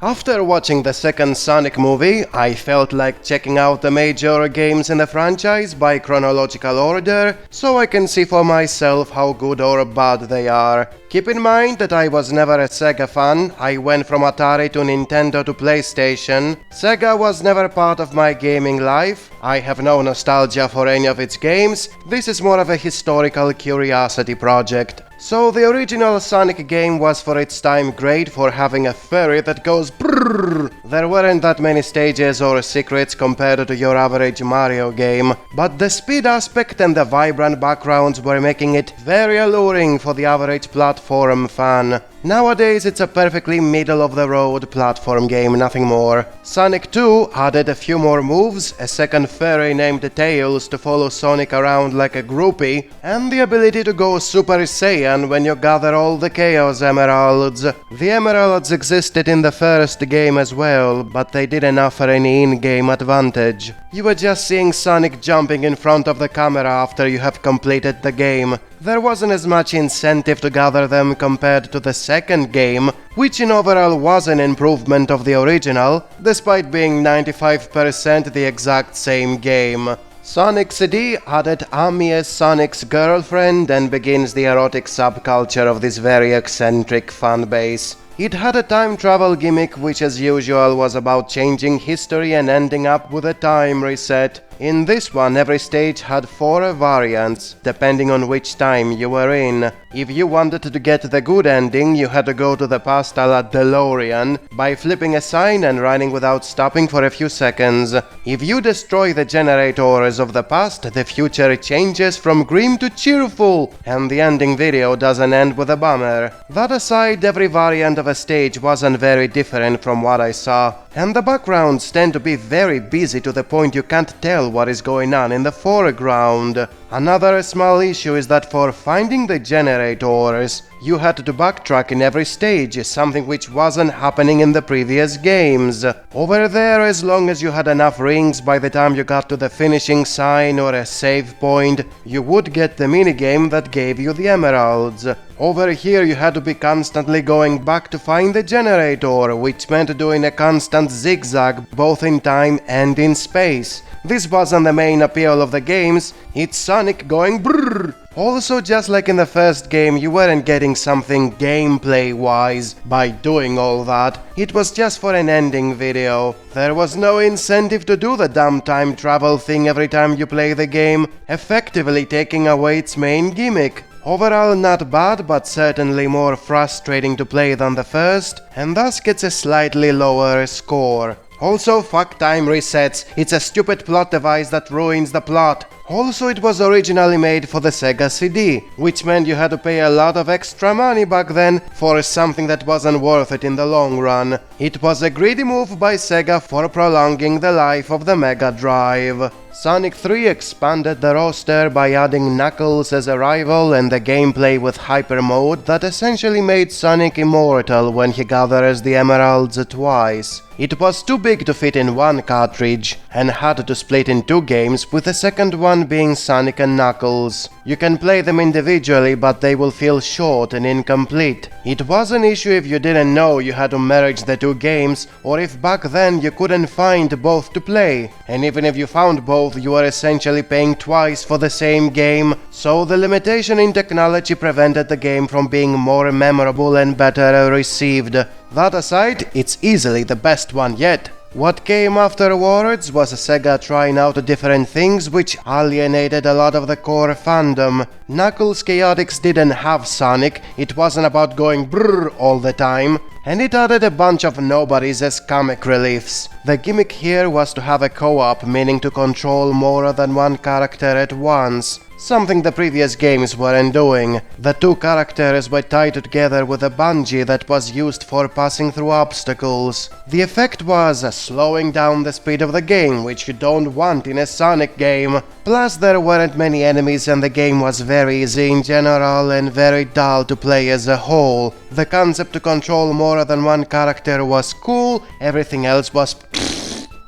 After watching the second Sonic movie, I felt like checking out the major games in the franchise by chronological order, so I can see for myself how good or bad they are. Keep in mind that I was never a Sega fan. I went from Atari to Nintendo to PlayStation. Sega was never part of my gaming life. I have no nostalgia for any of its games. This is more of a historical curiosity project. So the original Sonic game was for its time great for having a fairy that goes brrrr. There weren't that many stages or secrets compared to your average Mario game, but the speed aspect and the vibrant backgrounds were making it very alluring for the average platform fan. Nowadays it's a perfectly middle-of-the-road platform game, nothing more. Sonic 2 added a few more moves, a second fairy named Tails to follow Sonic around like a groupie, and the ability to go Super Saiyan when you gather all the Chaos Emeralds. The Emeralds existed in the first game as well, but they didn't offer any in-game advantage. You were just seeing Sonic jumping in front of the camera after you have completed the game. There wasn't as much incentive to gather them compared to the second game, which in overall was an improvement of the original, despite being 95% the exact same game. Sonic CD added Amy as Sonic's girlfriend and begins the erotic subculture of this very eccentric fanbase. It had a time travel gimmick which as usual was about changing history and ending up with a time reset. In this one, every stage had 4 variants, depending on which time you were in. If you wanted to get the good ending, you had to go to the past a la DeLorean by flipping a sign and running without stopping for a few seconds. If you destroy the generators of the past, the future changes from grim to cheerful, and the ending video doesn't end with a bummer. That aside, every variant of a stage wasn't very different from what I saw, and the backgrounds tend to be very busy to the point you can't tell what is going on in the foreground. Another small issue is that for finding the generators, you had to backtrack in every stage, something which wasn't happening in the previous games. Over there, as long as you had enough rings by the time you got to the finishing sign or a save point, you would get the minigame that gave you the emeralds. Over here you had to be constantly going back to find the generator, which meant doing a constant zigzag both in time and in space. This wasn't the main appeal of the games, it's Sonic going brrrr. Also, just like in the first game, you weren't getting something gameplay-wise by doing all that. It was just for an ending video. There was no incentive to do the dumb time travel thing every time you play the game, effectively taking away its main gimmick. Overall not bad, but certainly more frustrating to play than the first, and thus gets a slightly lower score. Also, fuck time resets, it's a stupid plot device that ruins the plot. Also, it was originally made for the Sega CD, which meant you had to pay a lot of extra money back then for something that wasn't worth it in the long run. It was a greedy move by Sega for prolonging the life of the Mega Drive. Sonic 3 expanded the roster by adding Knuckles as a rival and the gameplay with Hyper Mode that essentially made Sonic immortal when he gathers the emeralds twice. It was too big to fit in one cartridge and had to split in 2 games, with the second one being Sonic and Knuckles. You can play them individually, but they will feel short and incomplete. It was an issue if you didn't know you had to merge the 2 games, or if back then you couldn't find both to play. And even if you found both, you were essentially paying twice for the same game, so the limitation in technology prevented the game from being more memorable and better received. That aside, it's easily the best one yet. What came afterwards was Sega trying out different things which alienated a lot of the core fandom. Knuckles Chaotix didn't have Sonic, it wasn't about going brrr all the time, and it added a bunch of nobodies as comic reliefs. The gimmick here was to have a co-op, meaning to control more than one character at once. Something the previous games weren't doing. The 2 characters were tied together with a bungee that was used for passing through obstacles. The effect was slowing down the speed of the game, which you don't want in a Sonic game. Plus there weren't many enemies and the game was very easy in general and very dull to play as a whole. The concept to control more than one character was cool, everything else was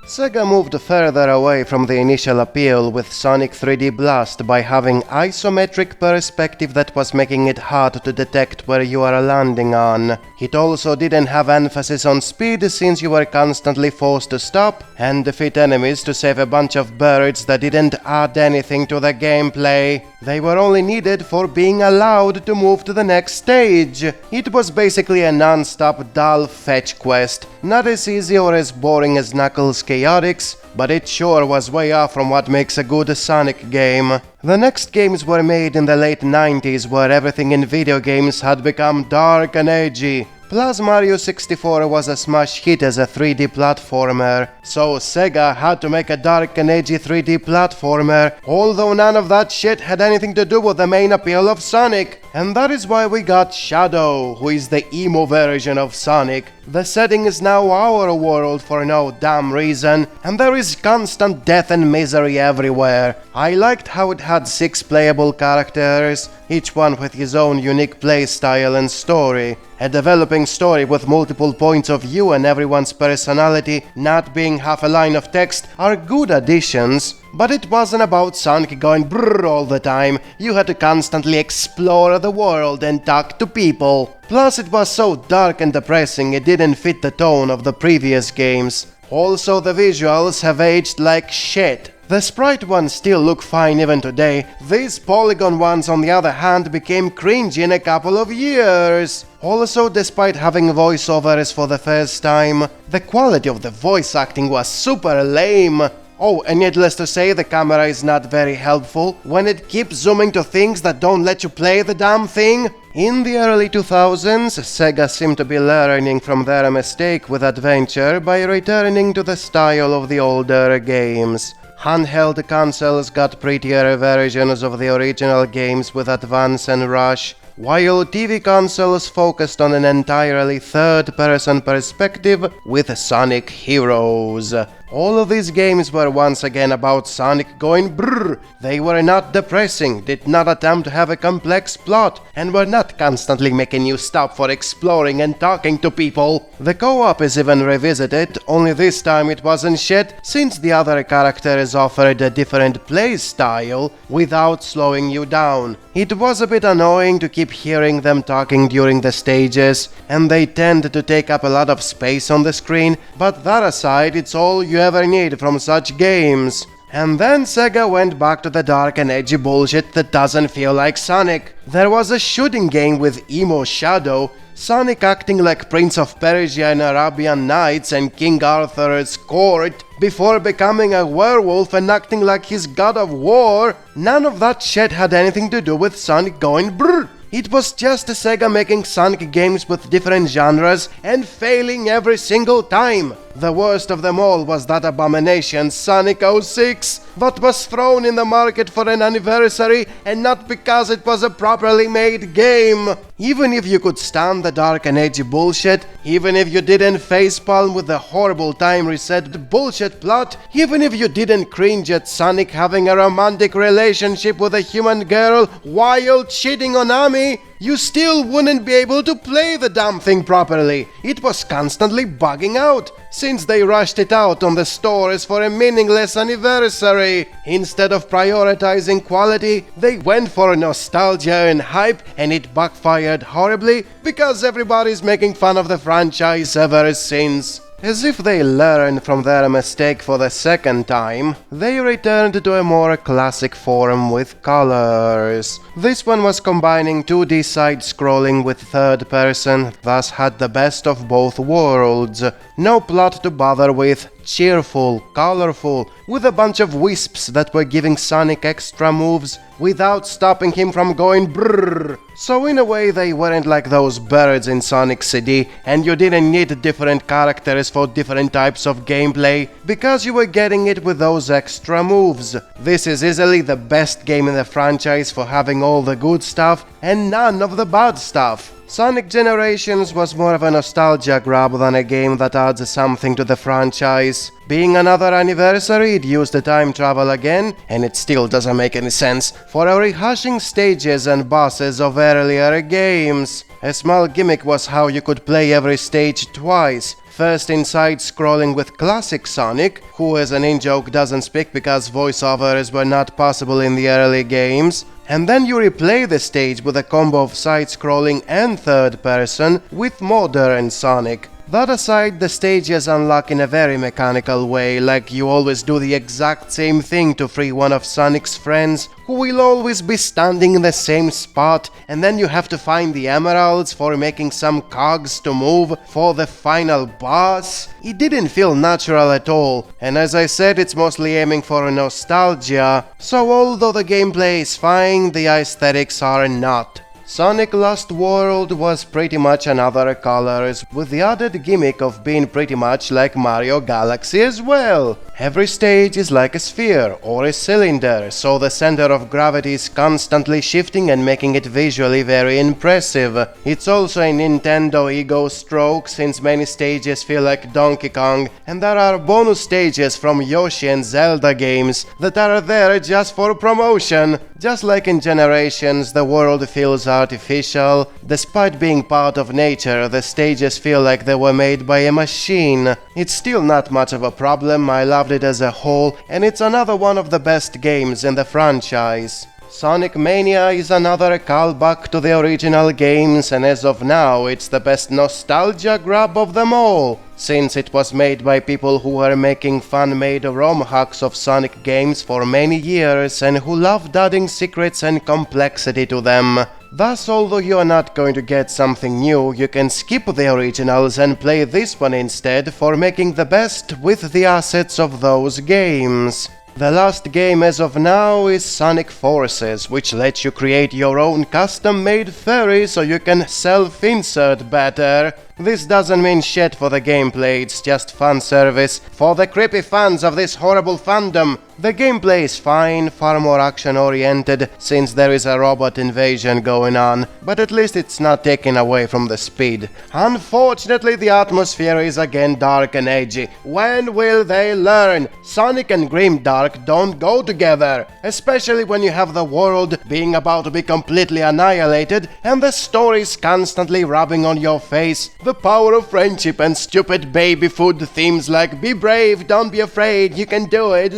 Sega moved further away from the initial appeal with Sonic 3D Blast by having isometric perspective that was making it hard to detect where you are landing on. It also didn't have emphasis on speed since you were constantly forced to stop and defeat enemies to save a bunch of birds that didn't add anything to the gameplay. They were only needed for being allowed to move to the next stage. It was basically a non-stop dull fetch quest, not as easy or as boring as Knuckles Chaotix, but it sure was way off from what makes a good Sonic game. The next games were made in the late 90s where everything in video games had become dark and edgy. Plus Mario 64 was a smash hit as a 3D platformer, so Sega had to make a dark and edgy 3D platformer, although none of that shit had anything to do with the main appeal of Sonic. And that is why we got Shadow, who is the emo version of Sonic. The setting is now our world for no damn reason, and there is constant death and misery everywhere. I liked how it had 6 playable characters, each one with his own unique playstyle and story. A developing story with multiple points of view and everyone's personality not being half a line of text are good additions. But it wasn't about Sonic going brrr all the time. You had to constantly explore the world and talk to people. Plus it was so dark and depressing it didn't fit the tone of the previous games. Also the visuals have aged like shit. The sprite ones still look fine even today. These polygon ones on the other hand became cringy in a couple of years. Also, despite having voiceovers for the first time, the quality of the voice acting was super lame. Oh, and needless to say, the camera is not very helpful when it keeps zooming to things that don't let you play the damn thing. In the early 2000s, Sega seemed to be learning from their mistake with Adventure by returning to the style of the older games. Handheld consoles got prettier versions of the original games with Advance and Rush, while TV consoles focused on an entirely third-person perspective with Sonic Heroes. All of these games were once again about Sonic going brrr. They were not depressing, did not attempt to have a complex plot, and were not constantly making you stop for exploring and talking to people. The co-op is even revisited, only this time it wasn't shit, since the other characters offered a different play style without slowing you down. It was a bit annoying to keep hearing them talking during the stages, and they tend to take up a lot of space on the screen, but that aside, it's all you ever need from such games. And then Sega went back to the dark and edgy bullshit that doesn't feel like Sonic. There was a shooting game with emo Shadow, Sonic acting like Prince of Persia in Arabian Nights and King Arthur's court, before becoming a werewolf and acting like his god of war. None of that shit had anything to do with Sonic going brrr. It was just Sega making Sonic games with different genres and failing every single time. The worst of them all was that abomination Sonic 06 that was thrown in the market for an anniversary and not because it was a properly made game. Even if you could stand the dark and edgy bullshit, even if you didn't facepalm with the horrible time reset bullshit plot, even if you didn't cringe at Sonic having a romantic relationship with a human girl while cheating on Ami, you still wouldn't be able to play the damn thing properly. It was constantly bugging out, since they rushed it out on the stores for a meaningless anniversary. Instead of prioritizing quality, they went for nostalgia and hype, and it backfired horribly because everybody's making fun of the franchise ever since. As if they learned from their mistake for the second time, they returned to a more classic form with colors. This one was combining 2D side-scrolling with third person, thus had the best of both worlds. No plot to bother with, cheerful, colorful, with a bunch of wisps that were giving Sonic extra moves without stopping him from going brrrr. So in a way they weren't like those birds in Sonic CD, and you didn't need different characters for different types of gameplay, because you were getting it with those extra moves. This is easily the best game in the franchise for having all the good stuff and none of the bad stuff. Sonic Generations was more of a nostalgia grab than a game that adds something to the franchise. Being another anniversary, it used the time travel again, and it still doesn't make any sense, for rehashing stages and bosses of earlier games. A small gimmick was how you could play every stage twice. First in side-scrolling with classic Sonic, who as an in-joke doesn't speak because voiceovers were not possible in the early games, and then you replay the stage with a combo of side-scrolling and third-person with modern Sonic. That aside, the stages unlock in a very mechanical way, like you always do the exact same thing to free one of Sonic's friends, who will always be standing in the same spot, and then you have to find the emeralds for making some cogs to move for the final boss. It didn't feel natural at all, and as I said, it's mostly aiming for nostalgia, so although the gameplay is fine, the aesthetics are not. Sonic Lost World was pretty much another colors, with the added gimmick of being pretty much like Mario Galaxy as well. Every stage is like a sphere or a cylinder, so the center of gravity is constantly shifting and making it visually very impressive. It's also a Nintendo ego stroke, since many stages feel like Donkey Kong, and there are bonus stages from Yoshi and Zelda games that are there just for promotion. Just like in Generations, the world feels artificial. Despite being part of nature, the stages feel like they were made by a machine. It's still not much of a problem, I loved it as a whole, and it's another one of the best games in the franchise. Sonic Mania is another callback to the original games, and as of now, it's the best nostalgia grab of them all, since it was made by people who were making fan-made ROM hacks of Sonic games for many years and who loved adding secrets and complexity to them. Thus, although you are not going to get something new, you can skip the originals and play this one instead for making the best with the assets of those games. The last game as of now is Sonic Forces, which lets you create your own custom-made fairy so you can self-insert better. This doesn't mean shit for the gameplay, it's just fan service for the creepy fans of this horrible fandom. The gameplay is fine, far more action-oriented, since there is a robot invasion going on, but at least it's not taken away from the speed. Unfortunately, the atmosphere is again dark and edgy. When will they learn? Sonic and Grimdark don't go together, especially when you have the world being about to be completely annihilated and the stories constantly rubbing on your face. The power of friendship and stupid baby food themes like "Be brave, don't be afraid, you can do it."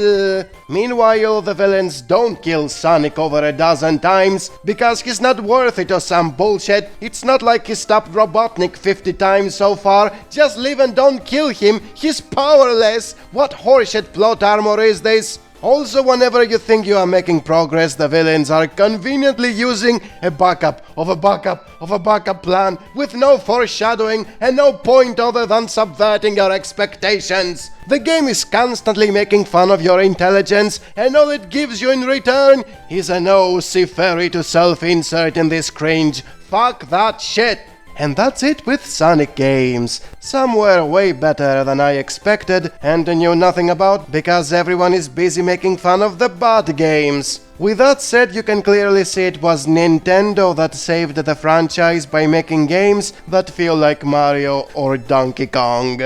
Meanwhile, the villains don't kill Sonic over a dozen times because he's not worth it or some bullshit. It's not like he stopped Robotnik 50 times so far. Just leave and don't kill him. He's powerless. What horseshit plot armor is this? Also, whenever you think you are making progress, the villains are conveniently using a backup of a backup of a backup plan with no foreshadowing and no point other than subverting your expectations. The game is constantly making fun of your intelligence, and all it gives you in return is an OC fairy to self-insert in this cringe. Fuck that shit! And that's it with Sonic games. Some were way better than I expected and knew nothing about because everyone is busy making fun of the bad games. With that said, you can clearly see it was Nintendo that saved the franchise by making games that feel like Mario or Donkey Kong.